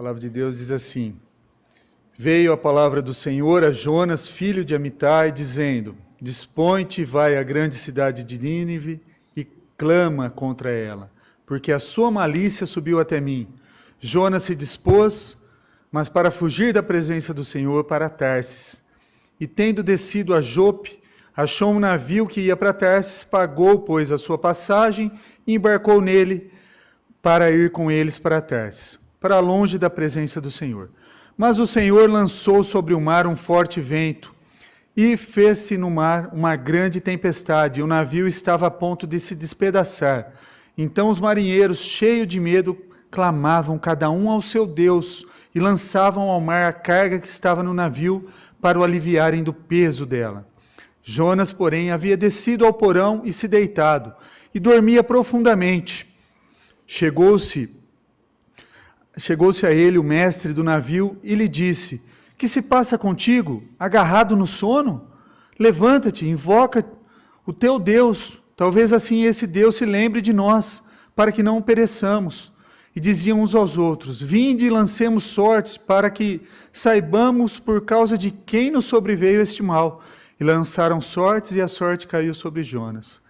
palavra de Deus diz assim: Veio a palavra do Senhor a Jonas, filho de Amitai, dizendo: Dispõe-te e vai à grande cidade de Nínive e clama contra ela, porque a sua malícia subiu até mim. Jonas se dispôs, mas para fugir da presença do Senhor, para Tarsis. E tendo descido a Jope, achou um navio que ia para Tarsis, pagou, pois, a sua passagem e embarcou nele para ir com eles para Tarsis, para longe da presença do Senhor. Mas o Senhor lançou sobre o mar um forte vento e fez-se no mar uma grande tempestade, e o navio estava a ponto de se despedaçar. Então os marinheiros, cheios de medo, clamavam cada um ao seu Deus e lançavam ao mar a carga que estava no navio para o aliviarem do peso dela. Jonas, porém, havia descido ao porão e se deitado, e dormia profundamente. Chegou-se a ele o mestre do navio e lhe disse: Que se passa contigo, agarrado no sono? Levanta-te, invoca o teu Deus, talvez assim esse Deus se lembre de nós, para que não pereçamos. E diziam uns aos outros: Vinde e lancemos sortes, para que saibamos por causa de quem nos sobreveio este mal. E lançaram sortes, e a sorte caiu sobre Jonas.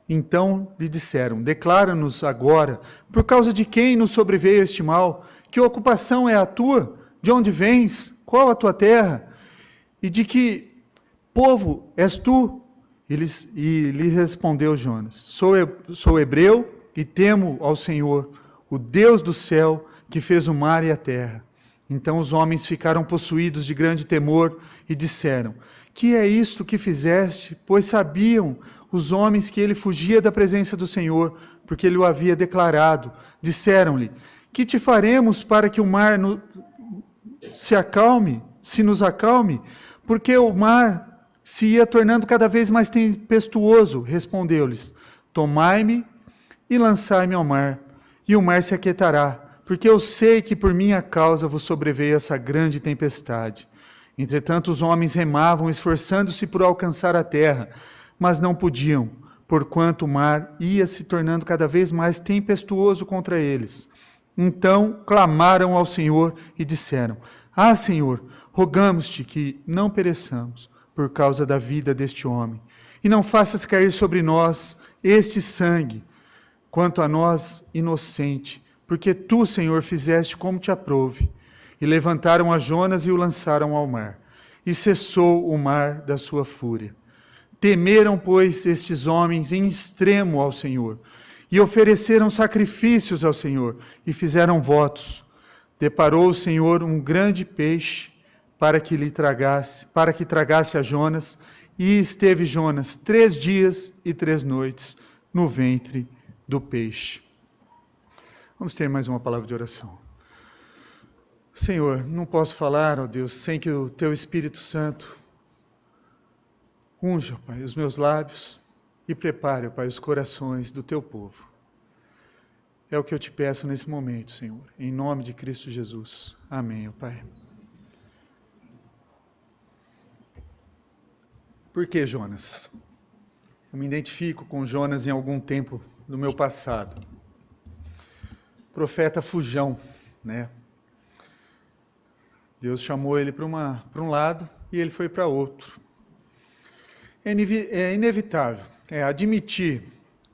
Então lhe disseram: Declara-nos agora, por causa de quem nos sobreveio este mal, que ocupação é a tua? De onde vens? Qual a tua terra? E de que povo és tu? E lhe respondeu Jonas: Sou hebreu e temo ao Senhor, o Deus do céu, que fez o mar e a terra. Então os homens ficaram possuídos de grande temor e disseram: Que é isto que fizeste? Pois sabiam os homens que ele fugia da presença do Senhor, porque ele o havia declarado. Disseram-lhe: Que te faremos para que o mar se nos acalme? Porque o mar se ia tornando cada vez mais tempestuoso. Respondeu-lhes: Tomai-me e lançai-me ao mar, e o mar se aquietará, porque eu sei que por minha causa vos sobreveio essa grande tempestade. Entretanto, os homens remavam, esforçando-se por alcançar a terra, mas não podiam, porquanto o mar ia se tornando cada vez mais tempestuoso contra eles. Então clamaram ao Senhor e disseram: Ah, Senhor, rogamos-te que não pereçamos por causa da vida deste homem, e não faças cair sobre nós este sangue, quanto a nós inocente, porque tu, Senhor, fizeste como te aprouve. E levantaram a Jonas e o lançaram ao mar, e cessou o mar da sua fúria. Temeram, pois, estes homens em extremo ao Senhor, e ofereceram sacrifícios ao Senhor, e fizeram votos. Deparou o Senhor um grande peixe para que tragasse a Jonas, e esteve Jonas 3 dias e 3 noites no ventre do peixe. Vamos ter mais uma palavra de oração. Senhor, não posso falar, ó Deus, sem que o Teu Espírito Santo unja, Pai, os meus lábios e prepare, Pai, os corações do Teu povo. É o que eu te peço nesse momento, Senhor, em nome de Cristo Jesus. Amém, ó Pai. Por que Jonas? Eu me identifico com Jonas em algum tempo do meu passado. Profeta fujão, né? Deus chamou ele para um lado e ele foi para outro. É inevitável admitir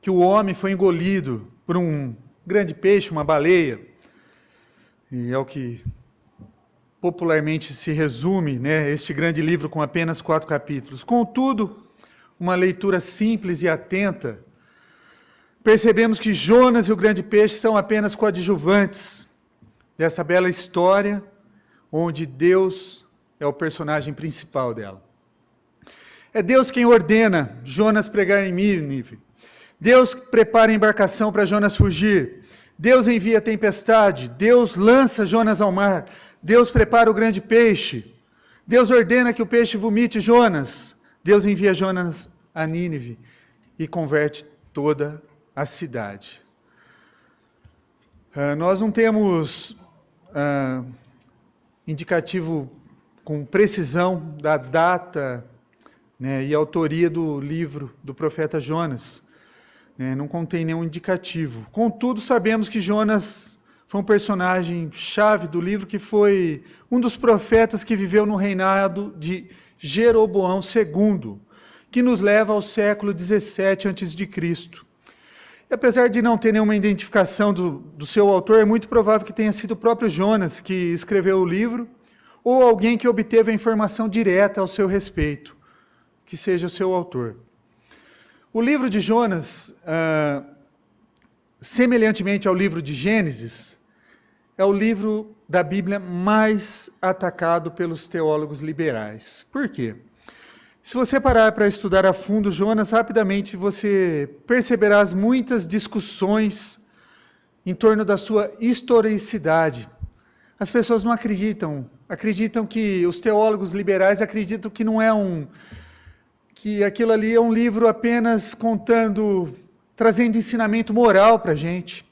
que o homem foi engolido por um grande peixe, uma baleia, e é o que popularmente se resume, né, este grande livro com apenas 4 capítulos. Contudo, uma leitura simples e atenta, percebemos que Jonas e o grande peixe são apenas coadjuvantes dessa bela história, onde Deus é o personagem principal dela. É Deus quem ordena Jonas pregar em Nínive. Deus prepara a embarcação para Jonas fugir. Deus envia a tempestade. Deus lança Jonas ao mar. Deus prepara o grande peixe. Deus ordena que o peixe vomite Jonas. Deus envia Jonas a Nínive e converte toda a cidade. Nós não temos indicativo com precisão da data, né, e autoria do livro do profeta Jonas. Não contém nenhum indicativo. Contudo, sabemos que Jonas foi um personagem chave do livro, que foi um dos profetas que viveu no reinado de Jeroboão II, que nos leva ao século 17 a.C. E apesar de não ter nenhuma identificação do seu autor, é muito provável que tenha sido o próprio Jonas que escreveu o livro, ou alguém que obteve a informação direta ao seu respeito, que seja o seu autor. O livro de Jonas, semelhantemente ao livro de Gênesis, é o livro da Bíblia mais atacado pelos teólogos liberais. Por quê? Se você parar para estudar a fundo Jonas, rapidamente você perceberá muitas discussões em torno da sua historicidade. As pessoas não acreditam que os teólogos liberais acreditam que não é que aquilo ali é um livro apenas trazendo ensinamento moral para a gente.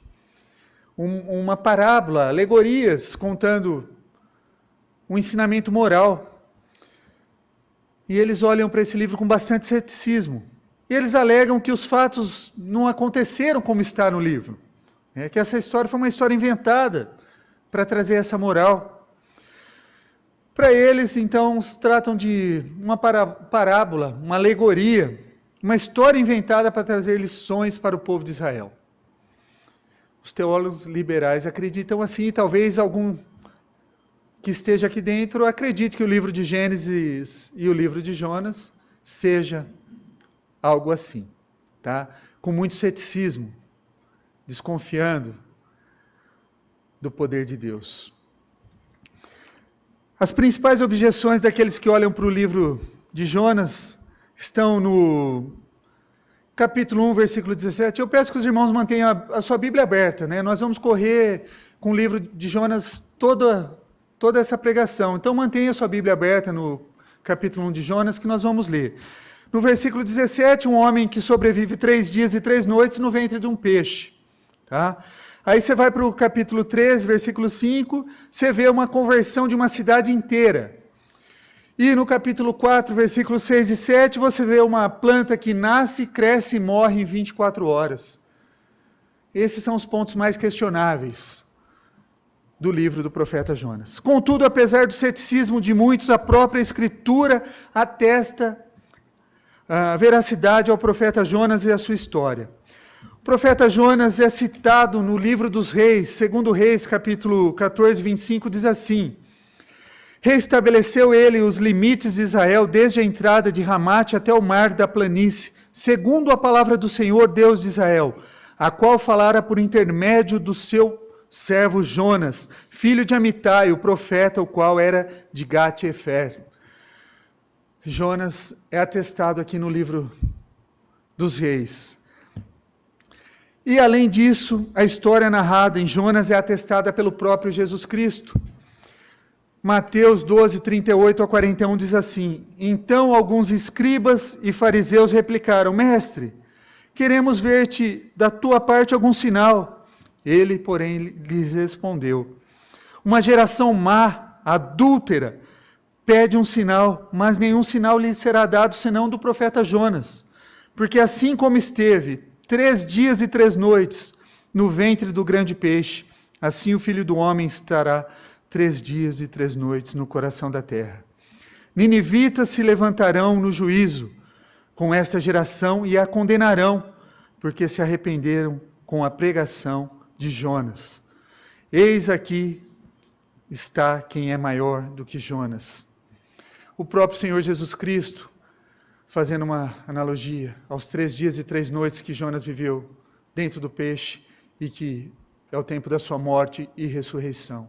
Uma parábola, alegorias, contando um ensinamento moral. E eles olham para esse livro com bastante ceticismo. E eles alegam que os fatos não aconteceram como está no livro. Que essa história foi uma história inventada para trazer essa moral. Para eles, então, se tratam de uma parábola, uma alegoria, uma história inventada para trazer lições para o povo de Israel. Os teólogos liberais acreditam assim, e talvez algum que esteja aqui dentro acredite que o livro de Gênesis e o livro de Jonas seja algo assim, tá? Com muito ceticismo, desconfiando do poder de Deus. As principais objeções daqueles que olham para o livro de Jonas estão no capítulo 1, versículo 17. Eu peço que os irmãos mantenham a sua Bíblia aberta, né? Nós vamos correr com o livro de Jonas toda essa pregação. Então mantenha a sua Bíblia aberta no capítulo 1 de Jonas, que nós vamos ler. No versículo 17, um homem que sobrevive 3 dias e 3 noites no ventre de um peixe. Tá? Aí você vai para o capítulo 13, versículo 5, você vê uma conversão de uma cidade inteira. E no capítulo 4, versículos 6 e 7, você vê uma planta que nasce, cresce e morre em 24 horas. Esses são os pontos mais questionáveis do livro do profeta Jonas. Contudo, apesar do ceticismo de muitos, a própria Escritura atesta a veracidade ao profeta Jonas e a sua história. O profeta Jonas é citado no livro dos Reis, segundo Reis, capítulo 14, 25, diz assim: Reestabeleceu ele os limites de Israel desde a entrada de Ramate até o mar da planície, segundo a palavra do Senhor, Deus de Israel, a qual falara por intermédio do seu servo Jonas, filho de Amitai, o profeta, o qual era de Gat-Hefer. Jonas é atestado aqui no livro dos Reis. E além disso, a história narrada em Jonas é atestada pelo próprio Jesus Cristo. Mateus 12, 38 a 41 diz assim: Então alguns escribas e fariseus replicaram: Mestre, queremos ver-te da tua parte algum sinal. Ele, porém, lhes respondeu: Uma geração má, adúltera, pede um sinal, mas nenhum sinal lhe será dado senão do profeta Jonas. Porque assim como esteve 3 dias e 3 noites no ventre do grande peixe, assim o Filho do Homem estará 3 dias e 3 noites no coração da terra. Ninivitas se levantarão no juízo com esta geração e a condenarão, porque se arrependeram com a pregação de Jonas. Eis aqui está quem é maior do que Jonas. O próprio Senhor Jesus Cristo, fazendo uma analogia aos 3 dias e 3 noites que Jonas viveu dentro do peixe e que é o tempo da sua morte e ressurreição.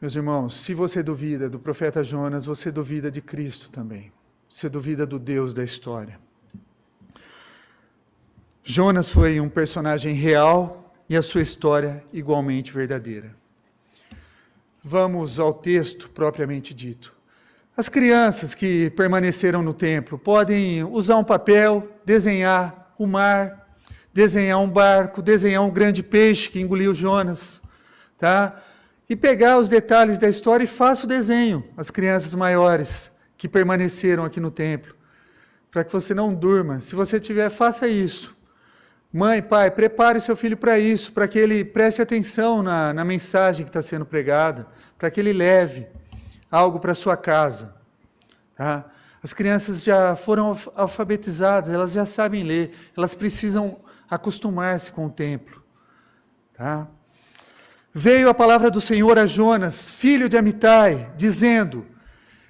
Meus irmãos, se você duvida do profeta Jonas, você duvida de Cristo também. Você duvida do Deus da história. Jonas foi um personagem real e a sua história igualmente verdadeira. Vamos ao texto propriamente dito. As crianças que permaneceram no templo podem usar um papel, desenhar o mar, desenhar um barco, desenhar um grande peixe que engoliu Jonas, tá? E pegar os detalhes da história e faça o desenho, as crianças maiores que permaneceram aqui no templo, para que você não durma. Se você tiver, faça isso. Mãe, pai, prepare seu filho para isso, para que ele preste atenção na mensagem que está sendo pregada, para que ele leve algo para sua casa. Tá? As crianças já foram alfabetizadas, elas já sabem ler, elas precisam acostumar-se com o templo. Tá? Veio a palavra do Senhor a Jonas, filho de Amitai, dizendo,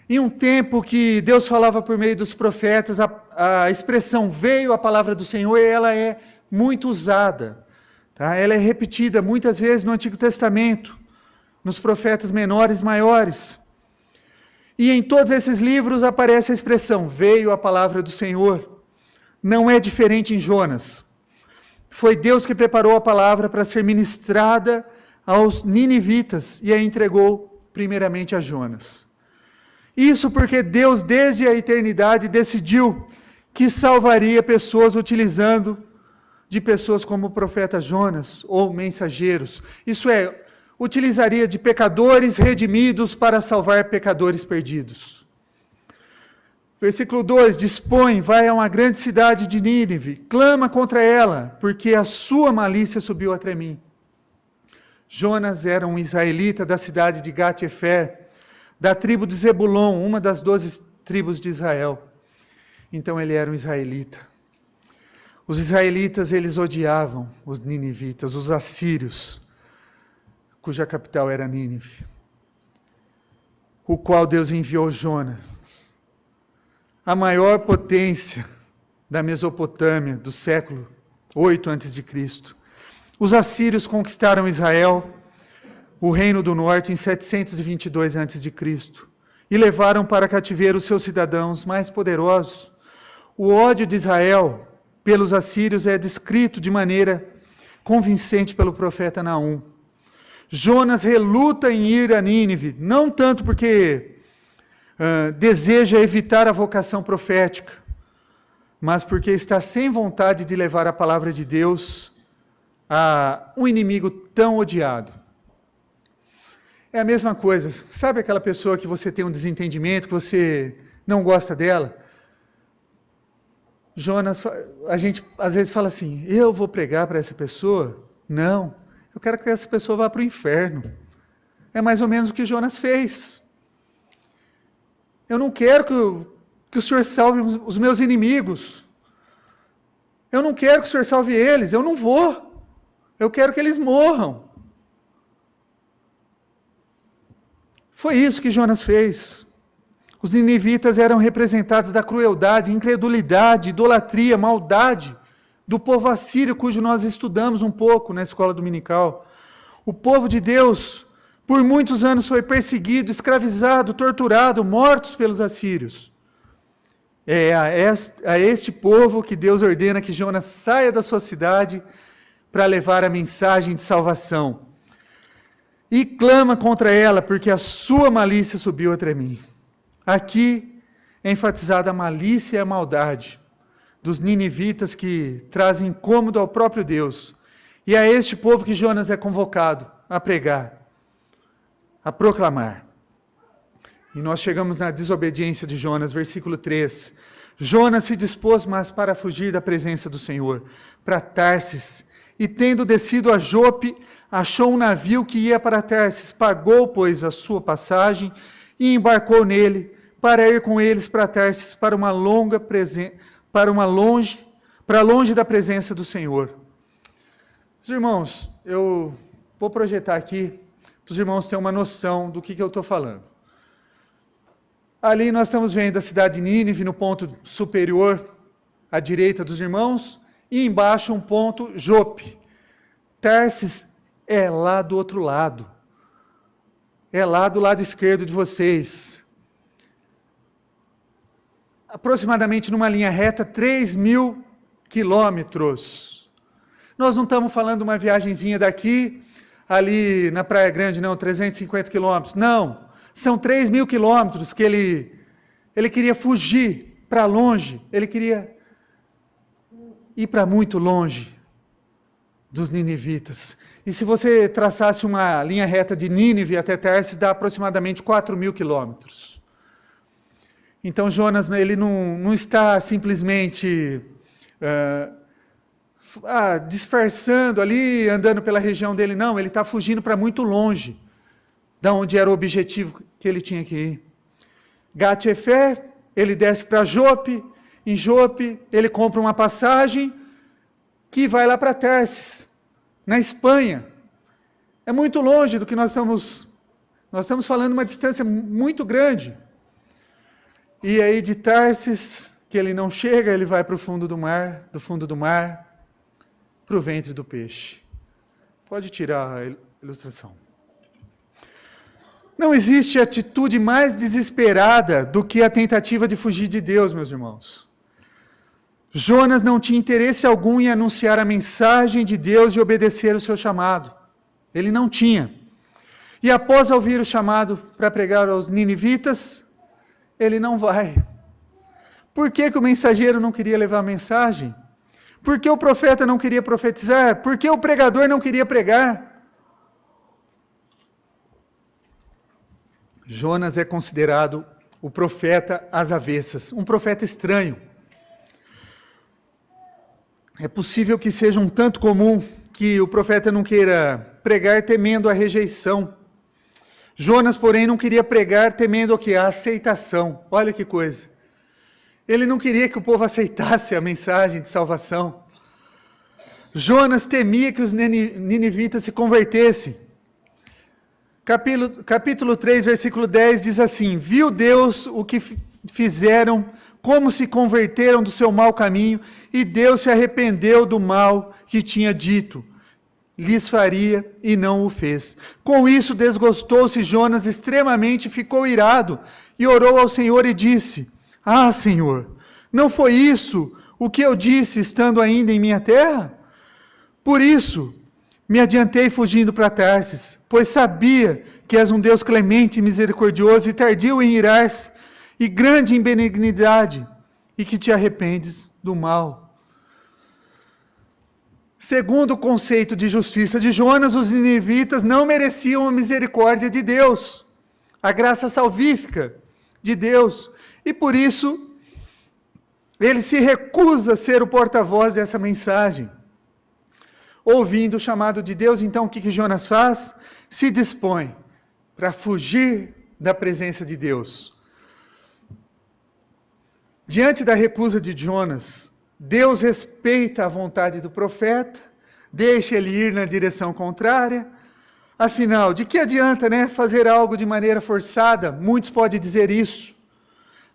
em um tempo que Deus falava por meio dos profetas, a expressão veio a palavra do Senhor, ela é muito usada. Tá? Ela é repetida muitas vezes no Antigo Testamento, nos profetas menores e maiores. E em todos esses livros aparece a expressão, veio a palavra do Senhor. Não é diferente em Jonas. Foi Deus que preparou a palavra para ser ministrada aos ninivitas e a entregou primeiramente a Jonas. Isso porque Deus, desde a eternidade, decidiu que salvaria pessoas utilizando de pessoas como o profeta Jonas ou mensageiros. Isso é, utilizaria de pecadores redimidos para salvar pecadores perdidos. Versículo 2, dispõe, vai a uma grande cidade de Nínive, clama contra ela, porque a sua malícia subiu até mim. Jonas era um israelita da cidade de Gat-Efer, da tribo de Zebulon, uma das 12 tribos de Israel. Então ele era um israelita. Os israelitas, eles odiavam os ninivitas, os assírios, cuja capital era Nínive, o qual Deus enviou Jonas, a maior potência da Mesopotâmia, do século 8 a.C. Os assírios conquistaram Israel, o reino do norte, em 722 a.C., e levaram para cativeiro os seus cidadãos mais poderosos. O ódio de Israel pelos assírios é descrito de maneira convincente pelo profeta Naum. Jonas reluta em ir a Nínive, não tanto porque deseja evitar a vocação profética, mas porque está sem vontade de levar a palavra de Deus a um inimigo tão odiado. É a mesma coisa, sabe aquela pessoa que você tem um desentendimento, que você não gosta dela? Jonas, a gente às vezes fala assim, eu vou pregar para essa pessoa? Não, eu quero que essa pessoa vá para o inferno. É mais ou menos o que Jonas fez. Eu não quero que o Senhor salve os meus inimigos. Eu não quero que o Senhor salve eles, eu não vou. Eu quero que eles morram. Foi isso que Jonas fez. Os ninivitas eram representados da crueldade, incredulidade, idolatria, maldade do povo assírio, cujo nós estudamos um pouco na escola dominical. O povo de Deus, por muitos anos, foi perseguido, escravizado, torturado, mortos pelos assírios. É a este povo que Deus ordena que Jonas saia da sua cidade para levar a mensagem de salvação. E clama contra ela, porque a sua malícia subiu até mim. Aqui é enfatizada a malícia e a maldade dos ninivitas que trazem incômodo ao próprio Deus. E é este povo que Jonas é convocado a pregar, a proclamar. E nós chegamos na desobediência de Jonas, versículo 3. Jonas se dispôs, mas para fugir da presença do Senhor, para Tarsis, e tendo descido a Jope, achou um navio que ia para Tarsis, pagou, pois, a sua passagem e embarcou nele para ir com eles para Tarsis, para longe da presença do Senhor. Os irmãos, eu vou projetar aqui para os irmãos terem uma noção do que eu estou falando. Ali nós estamos vendo a cidade de Nínive no ponto superior à direita dos irmãos e embaixo um ponto Jope. Tarsis é lá do outro lado. É lá do lado esquerdo de vocês. Aproximadamente numa linha reta, 3.000 quilômetros. Nós não estamos falando de uma viagenzinha daqui, ali na Praia Grande, não, 350 quilômetros. Não, são 3.000 quilômetros que ele queria fugir para longe, ele queria ir para muito longe dos ninivitas. E se você traçasse uma linha reta de Nínive até Tarsis, dá aproximadamente 4.000 quilômetros. Então Jonas, ele não está simplesmente disfarçando ali, andando pela região dele. Não, ele está fugindo para muito longe da onde era o objetivo que ele tinha que ir. Gat-Hefer, ele desce para Jope. Em Jope, ele compra uma passagem que vai lá para Tarsis, na Espanha. É muito longe do que nós estamos falando, uma distância muito grande. E aí de Tarsis, que ele não chega, ele vai para o fundo do mar, para o ventre do peixe. Pode tirar a ilustração. Não existe atitude mais desesperada do que a tentativa de fugir de Deus, meus irmãos. Jonas não tinha interesse algum em anunciar a mensagem de Deus e obedecer o seu chamado. Ele não tinha. E após ouvir o chamado para pregar aos ninivitas, ele não vai. Por que o mensageiro não queria levar a mensagem? Por que o profeta não queria profetizar? Por que o pregador não queria pregar? Jonas é considerado o profeta às avessas, um profeta estranho. É possível que seja um tanto comum que o profeta não queira pregar temendo a rejeição. Jonas, porém, não queria pregar temendo o quê? A aceitação. Olha que coisa. Ele não queria que o povo aceitasse a mensagem de salvação. Jonas temia que os ninivitas se convertessem. Capítulo 3, versículo 10 diz assim: viu Deus o que fizeram, como se converteram do seu mau caminho, e Deus se arrependeu do mal que tinha dito lhes faria, e não o fez. Com isso desgostou-se Jonas extremamente, ficou irado, e orou ao Senhor e disse: ah, Senhor, não foi isso o que eu disse estando ainda em minha terra? Por isso me adiantei fugindo para Tarsis, pois sabia que és um Deus clemente e misericordioso e tardio em irar-se, e grande em benignidade, e que te arrependes do mal. Segundo o conceito de justiça de Jonas, os ninivitas não mereciam a misericórdia de Deus, a graça salvífica de Deus, e por isso ele se recusa a ser o porta-voz dessa mensagem. Ouvindo o chamado de Deus, então o que Jonas faz? Se dispõe para fugir da presença de Deus. Diante da recusa de Jonas, Deus respeita a vontade do profeta, deixa ele ir na direção contrária. Afinal, de que adianta, fazer algo de maneira forçada? Muitos podem dizer isso.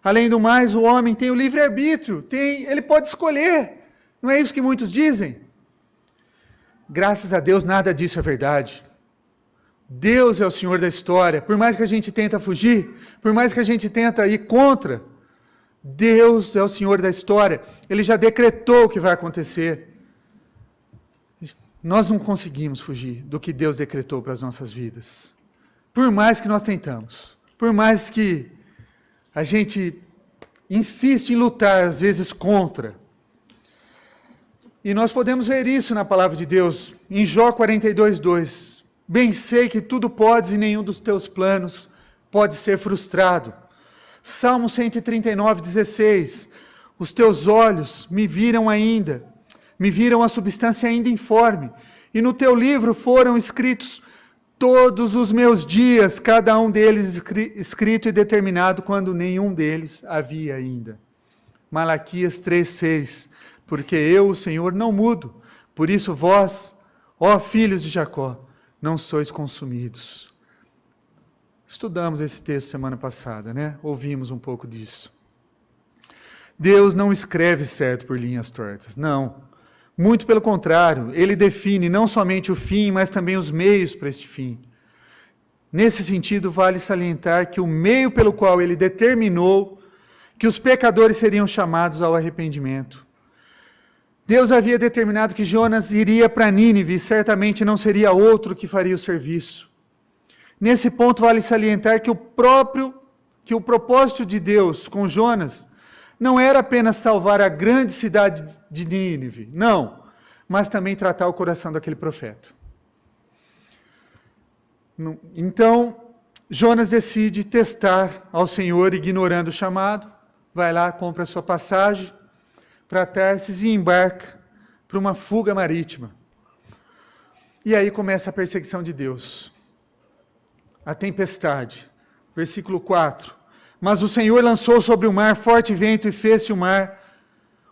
Além do mais, o homem tem o livre-arbítrio, ele pode escolher. Não é isso que muitos dizem? Graças a Deus, nada disso é verdade. Deus é o Senhor da história. Por mais que a gente tenta fugir, por mais que a gente tenta ir contra, Deus é o Senhor da história. Ele já decretou o que vai acontecer. Nós não conseguimos fugir do que Deus decretou para as nossas vidas. Por mais que nós tentamos, por mais que a gente insiste em lutar, às vezes, contra. E nós podemos ver isso na palavra de Deus, em Jó 42:2. Bem sei que tudo podes e nenhum dos teus planos pode ser frustrado. Salmo 139:16. Os teus olhos me viram a substância ainda informe, e no teu livro foram escritos todos os meus dias, cada um deles escrito e determinado, quando nenhum deles havia ainda. Malaquias 3:6. Porque eu, o Senhor, não mudo, por isso vós, ó filhos de Jacó, não sois consumidos. Estudamos esse texto semana passada, Ouvimos um pouco disso. Deus não escreve certo por linhas tortas, não. Muito pelo contrário, Ele define não somente o fim, mas também os meios para este fim. Nesse sentido, vale salientar que o meio pelo qual Ele determinou que os pecadores seriam chamados ao arrependimento. Deus havia determinado que Jonas iria para Nínive, e certamente não seria outro que faria o serviço. Nesse ponto, vale salientar que o propósito de Deus com Jonas não era apenas salvar a grande cidade de Nínive, não, mas também tratar o coração daquele profeta. Então, Jonas decide testar ao Senhor, ignorando o chamado, vai lá, compra a sua passagem para Tarsis e embarca para uma fuga marítima. E aí começa a perseguição de Deus. A tempestade. Versículo 4. Mas o Senhor lançou sobre o mar forte vento e fez-se o mar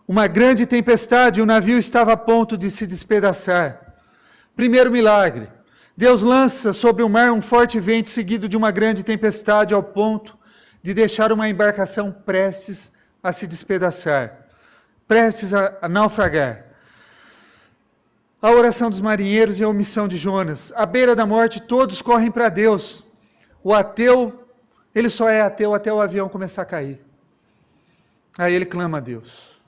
uma grande tempestade, e o navio estava a ponto de se despedaçar. Primeiro milagre. Deus lança sobre o mar um forte vento seguido de uma grande tempestade ao ponto de deixar uma embarcação prestes a se despedaçar, prestes a naufragar. A oração dos marinheiros e a omissão de Jonas. À beira da morte, todos correm para Deus. O ateu, ele só é ateu até o avião começar a cair. Aí ele clama a Deus.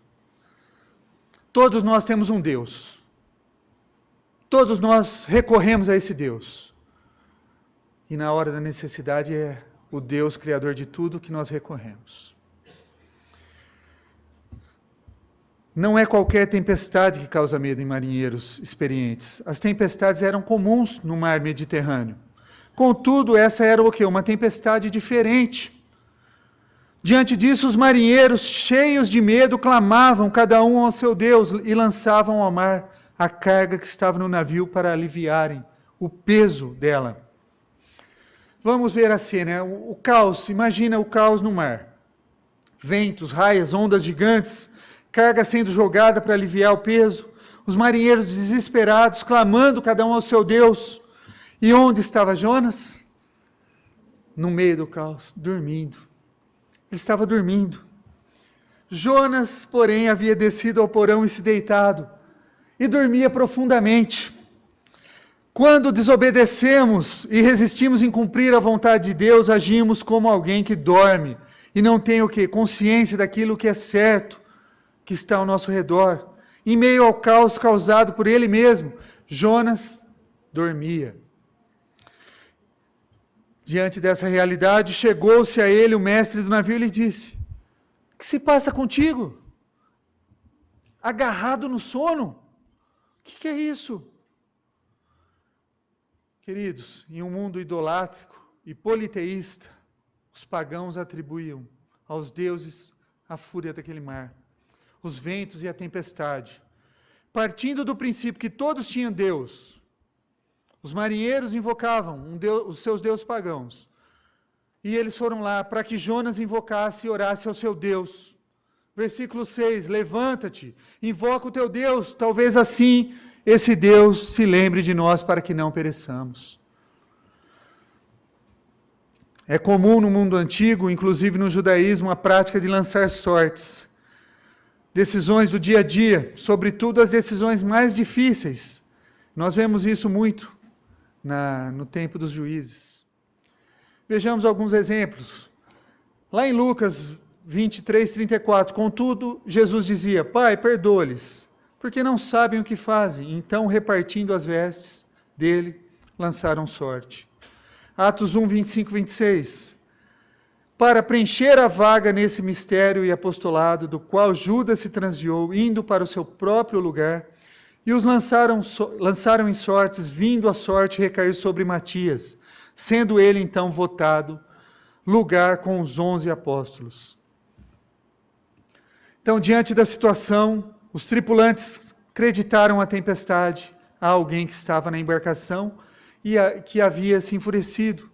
Todos nós temos um Deus. Todos nós recorremos a esse Deus. E na hora da necessidade é o Deus criador de tudo que nós recorremos. Não é qualquer tempestade que causa medo em marinheiros experientes. As tempestades eram comuns no mar Mediterrâneo. Contudo, essa era o quê? Uma tempestade diferente. Diante disso, os marinheiros, cheios de medo, clamavam cada um ao seu Deus e lançavam ao mar a carga que estava no navio para aliviarem o peso dela. Vamos ver a cena, o caos. Imagina o caos no mar. Ventos, raias, ondas gigantes, carga sendo jogada para aliviar o peso, os marinheiros desesperados, clamando cada um ao seu Deus. E onde estava Jonas? No meio do caos, dormindo. Ele estava dormindo. Jonas, porém, havia descido ao porão e se deitado, e dormia profundamente. Quando desobedecemos e resistimos em cumprir a vontade de Deus, agimos como alguém que dorme, e não tem o quê? Consciência daquilo que é certo, que está ao nosso redor. Em meio ao caos causado por ele mesmo, Jonas dormia. Diante dessa realidade, chegou-se a ele o mestre do navio e lhe disse: o que se passa contigo? Agarrado no sono? O que é isso? Queridos, em um mundo idolátrico e politeísta, os pagãos atribuíam aos deuses a fúria daquele mar, os ventos e a tempestade. Partindo do princípio que todos tinham Deus, os marinheiros invocavam os seus deuses pagãos. E eles foram lá para que Jonas invocasse e orasse ao seu Deus. Versículo 6, levanta-te, invoca o teu Deus, talvez assim esse Deus se lembre de nós para que não pereçamos. É comum no mundo antigo, inclusive no judaísmo, a prática de lançar sortes. Decisões do dia a dia, sobretudo as decisões mais difíceis. Nós vemos isso muito no tempo dos juízes. Vejamos alguns exemplos. Lá em Lucas 23, 34, contudo, Jesus dizia: Pai, perdoa-lhes, porque não sabem o que fazem. Então, repartindo as vestes dele, lançaram sorte. Atos 1, 25, 26. Para preencher a vaga nesse mistério e apostolado, do qual Judas se transviou, indo para o seu próprio lugar, e os lançaram em sortes, vindo a sorte recair sobre Matias, sendo ele então votado lugar com os 11 apóstolos. Então, diante da situação, os tripulantes acreditaram a tempestade a alguém que estava na embarcação e que havia se enfurecido,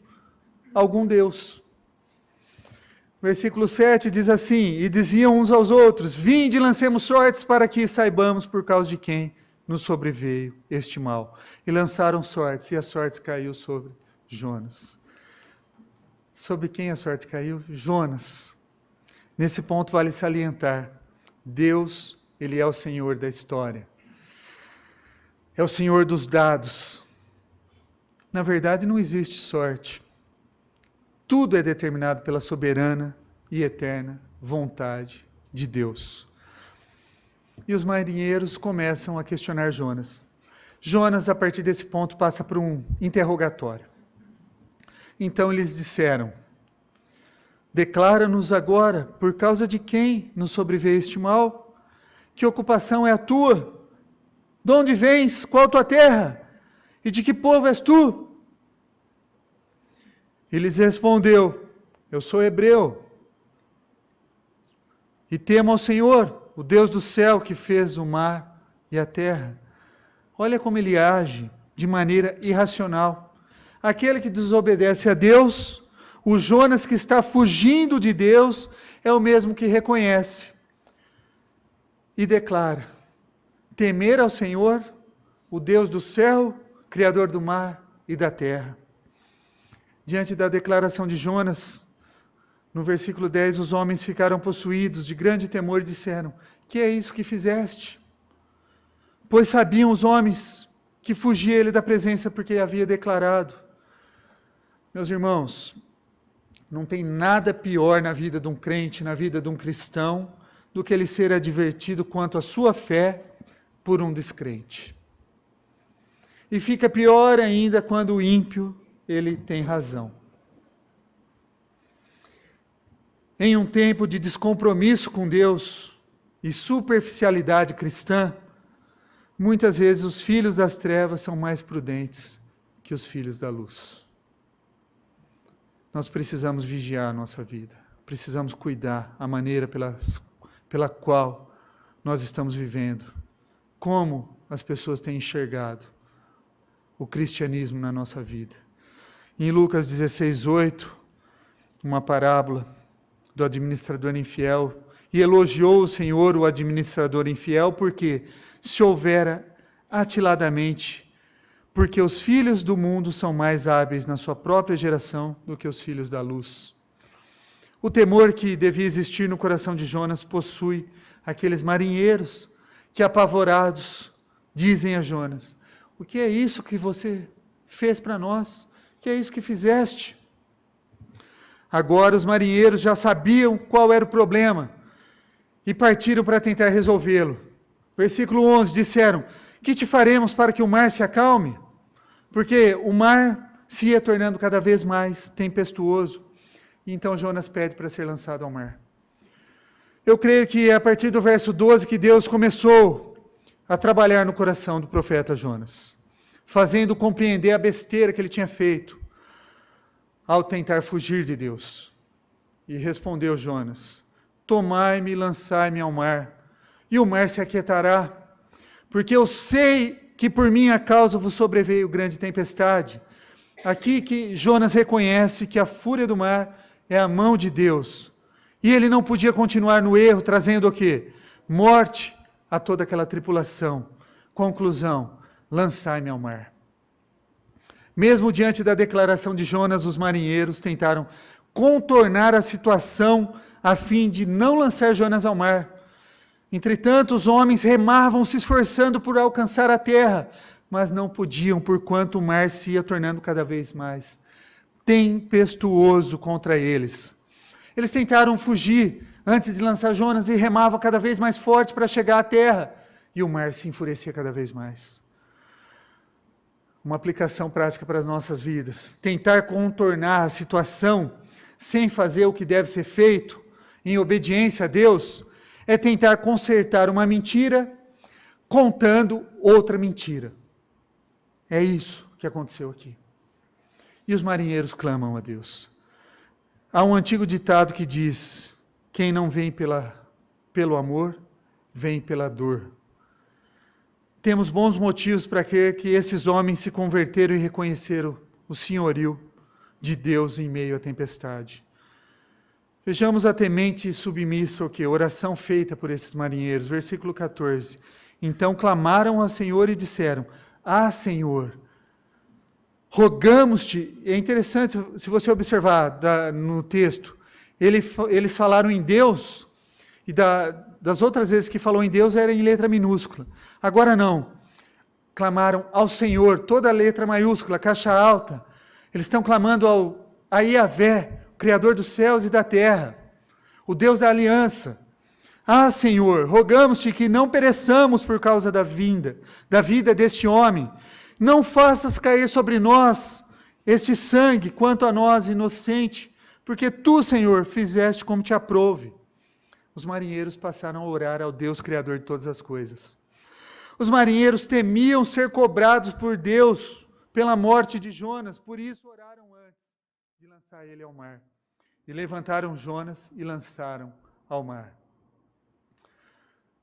algum Deus. Versículo 7 diz assim: e diziam uns aos outros: vinde, lancemos sortes para que saibamos por causa de quem nos sobreveio este mal. E lançaram sortes, e a sorte caiu sobre Jonas. Sobre quem a sorte caiu? Jonas. Nesse ponto vale salientar: Deus, Ele é o Senhor da história. É o Senhor dos dados. Na verdade, não existe sorte. Tudo é determinado pela soberana e eterna vontade de Deus. E os marinheiros começam a questionar Jonas. Jonas, a partir desse ponto, passa por um interrogatório. Então eles disseram: declara-nos agora, por causa de quem nos sobreveio este mal? Que ocupação é a tua? De onde vens? Qual tua terra? E de que povo és tu? E lhes respondeu: eu sou hebreu, e temo ao Senhor, o Deus do céu, que fez o mar e a terra. Olha como ele age de maneira irracional. Aquele que desobedece a Deus, o Jonas que está fugindo de Deus, é o mesmo que reconhece e declara: temer ao Senhor, o Deus do céu, Criador do mar e da terra. Diante da declaração de Jonas, no versículo 10, os homens ficaram possuídos de grande temor e disseram: que é isso que fizeste? Pois sabiam os homens que fugia ele da presença porque havia declarado. Meus irmãos, não tem nada pior na vida de um crente, na vida de um cristão, do que ele ser advertido quanto à sua fé por um descrente. E fica pior ainda quando o ímpio, ele tem razão. Em um tempo de descompromisso com Deus e superficialidade cristã, muitas vezes os filhos das trevas são mais prudentes que os filhos da luz. Nós precisamos vigiar a nossa vida, precisamos cuidar a maneira pela qual nós estamos vivendo, como as pessoas têm enxergado o cristianismo na nossa vida. Em Lucas 16:8, uma parábola do administrador infiel, e elogiou o Senhor o administrador infiel, porque se houvera atiladamente, porque os filhos do mundo são mais hábeis na sua própria geração do que os filhos da luz. O temor que devia existir no coração de Jonas possui aqueles marinheiros que, apavorados, dizem a Jonas: o que é isso que você fez para nós? O que é isso que fizeste? Agora os marinheiros já sabiam qual era o problema e partiram para tentar resolvê-lo. Versículo 11, disseram: que te faremos para que o mar se acalme? Porque o mar se ia tornando cada vez mais tempestuoso. E então Jonas pede para ser lançado ao mar. Eu creio que é a partir do verso 12 que Deus começou a trabalhar no coração do profeta Jonas, fazendo compreender a besteira que ele tinha feito ao tentar fugir de Deus. E respondeu Jonas: tomai-me e lançai-me ao mar, e o mar se aquietará, porque eu sei que por minha causa vos sobreveio grande tempestade. Aqui que Jonas reconhece que a fúria do mar é a mão de Deus, e ele não podia continuar no erro, trazendo o quê? Morte a toda aquela tripulação. Conclusão: lançai-me ao mar. Mesmo diante da declaração de Jonas, os marinheiros tentaram contornar a situação a fim de não lançar Jonas ao mar. Entretanto, os homens remavam se esforçando por alcançar a terra, mas não podiam, porquanto o mar se ia tornando cada vez mais tempestuoso contra eles. Eles tentaram fugir antes de lançar Jonas e remavam cada vez mais forte para chegar à terra, e o mar se enfurecia cada vez mais. Uma aplicação prática para as nossas vidas: tentar contornar a situação sem fazer o que deve ser feito, em obediência a Deus, é tentar consertar uma mentira contando outra mentira. É isso que aconteceu aqui. E os marinheiros clamam a Deus. Há um antigo ditado que diz: quem não vem pelo amor, vem pela dor. Temos bons motivos para crer que esses homens se converteram e reconheceram o senhorio de Deus em meio à tempestade. Vejamos a temente submissa, o que? Oração feita por esses marinheiros. Versículo 14. Então clamaram ao Senhor e disseram: ah, Senhor, rogamos-te. É interessante, se você observar no texto, eles falaram em Deus, e das outras vezes que falou em Deus era em letra minúscula. Agora não. Clamaram ao Senhor, toda a letra maiúscula, caixa alta. Eles estão clamando a Yahvé, o Criador dos céus e da terra, o Deus da aliança. Ah, Senhor, rogamos-te que não pereçamos por causa da vida deste homem. Não faças cair sobre nós este sangue, quanto a nós, inocente, porque tu, Senhor, fizeste como te aprouve. Os marinheiros passaram a orar ao Deus Criador de todas as coisas. Os marinheiros temiam ser cobrados por Deus pela morte de Jonas, por isso oraram antes de lançar ele ao mar. E levantaram Jonas e lançaram ao mar.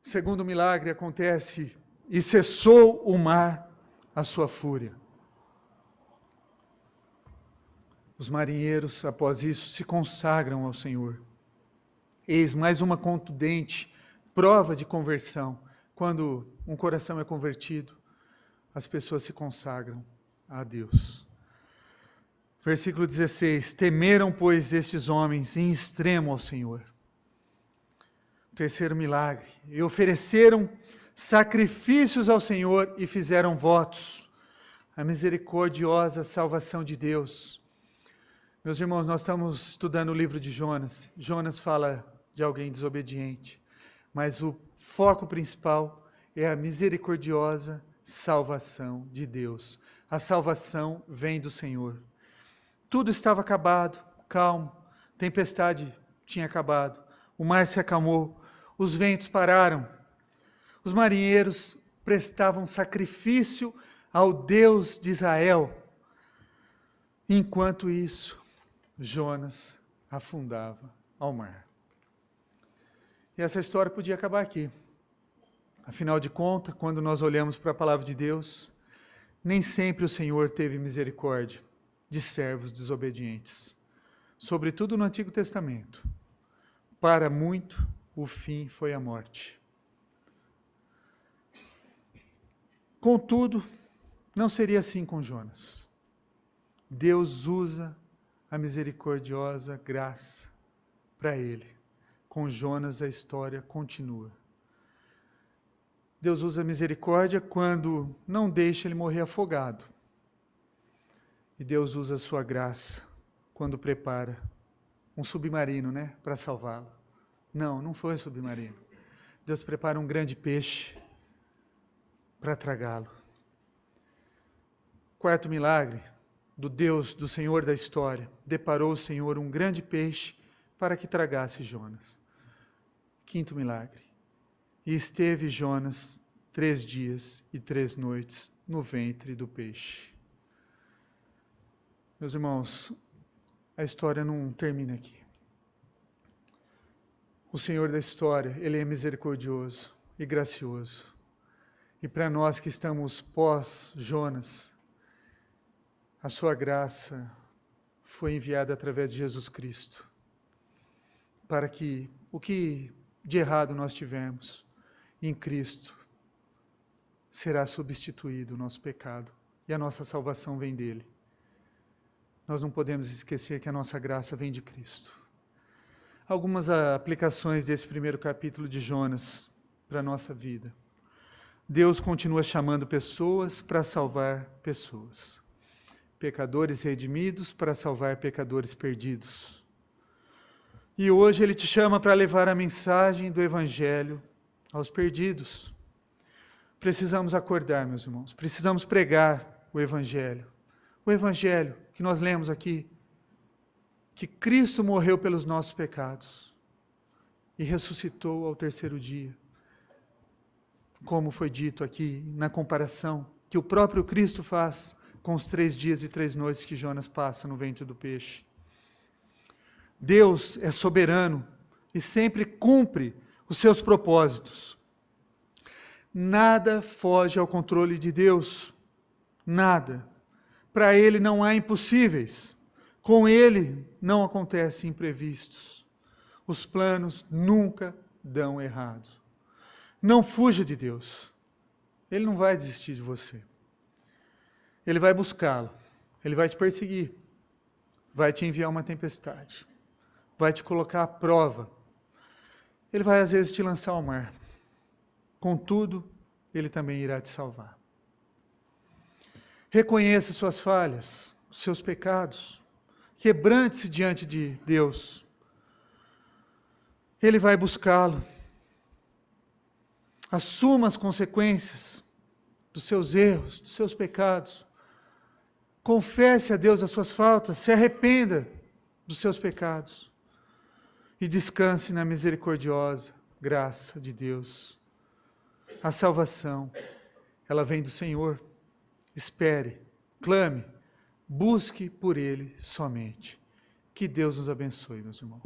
O segundo milagre acontece e cessou o mar a sua fúria. Os marinheiros, após isso, se consagram ao Senhor. Eis mais uma contundente prova de conversão. Quando um coração é convertido, as pessoas se consagram a Deus. Versículo 16: temeram, pois, estes homens em extremo ao Senhor. Terceiro milagre: e ofereceram sacrifícios ao Senhor e fizeram votos. A misericordiosa salvação de Deus. Meus irmãos, nós estamos estudando o livro de Jonas. Jonas fala de alguém desobediente, mas o foco principal é a misericordiosa salvação de Deus. A salvação vem do Senhor. Tudo estava acabado, calmo, tempestade tinha acabado, o mar se acalmou, os ventos pararam, os marinheiros prestavam sacrifício ao Deus de Israel. Enquanto isso, Jonas afundava ao mar. E essa história podia acabar aqui. Afinal de contas, quando nós olhamos para a palavra de Deus, nem sempre o Senhor teve misericórdia de servos desobedientes, sobretudo no Antigo Testamento. Para muito, o fim foi a morte. Contudo, não seria assim com Jonas. Deus usa a misericordiosa graça para ele. Com Jonas a história continua. Deus usa a misericórdia quando não deixa ele morrer afogado. E Deus usa a sua graça quando prepara um submarino, para salvá-lo. Não foi um submarino. Deus prepara um grande peixe para tragá-lo. Quarto milagre do Deus, do Senhor da história. Deparou o Senhor um grande peixe para que tragasse Jonas. Quinto milagre. E esteve Jonas 3 dias e 3 noites no ventre do peixe. Meus irmãos, a história não termina aqui. O Senhor da história, Ele é misericordioso e gracioso. E para nós que estamos pós-Jonas, a sua graça foi enviada através de Jesus Cristo, para que o que de errado nós tivemos em Cristo será substituído o nosso pecado e a nossa salvação vem dele. Nós não podemos esquecer que a nossa graça vem de Cristo. Algumas aplicações desse primeiro capítulo de Jonas para a nossa vida. Deus continua chamando pessoas para salvar pessoas. Pecadores redimidos para salvar pecadores perdidos. E hoje Ele te chama para levar a mensagem do Evangelho aos perdidos. Precisamos acordar, meus irmãos. Precisamos pregar o Evangelho. O Evangelho que nós lemos aqui, que Cristo morreu pelos nossos pecados e ressuscitou ao 3º dia. Como foi dito aqui na comparação que o próprio Cristo faz com os 3 dias e 3 noites que Jonas passa no ventre do peixe. Deus é soberano e sempre cumpre os seus propósitos. Nada foge ao controle de Deus. Nada. Para Ele não há impossíveis. Com Ele não acontecem imprevistos. Os planos nunca dão errado. Não fuja de Deus. Ele não vai desistir de você. Ele vai buscá-lo. Ele vai te perseguir. Vai te enviar uma tempestade. Vai te colocar à prova. Ele vai às vezes te lançar ao mar. Contudo, Ele também irá te salvar. Reconheça suas falhas, os seus pecados. Quebrante-se diante de Deus. Ele vai buscá-lo. Assuma as consequências dos seus erros, dos seus pecados. Confesse a Deus as suas faltas, se arrependa dos seus pecados. E descanse na misericordiosa graça de Deus. A salvação, ela vem do Senhor. Espere, clame, busque por Ele somente. Que Deus nos abençoe, meus irmãos.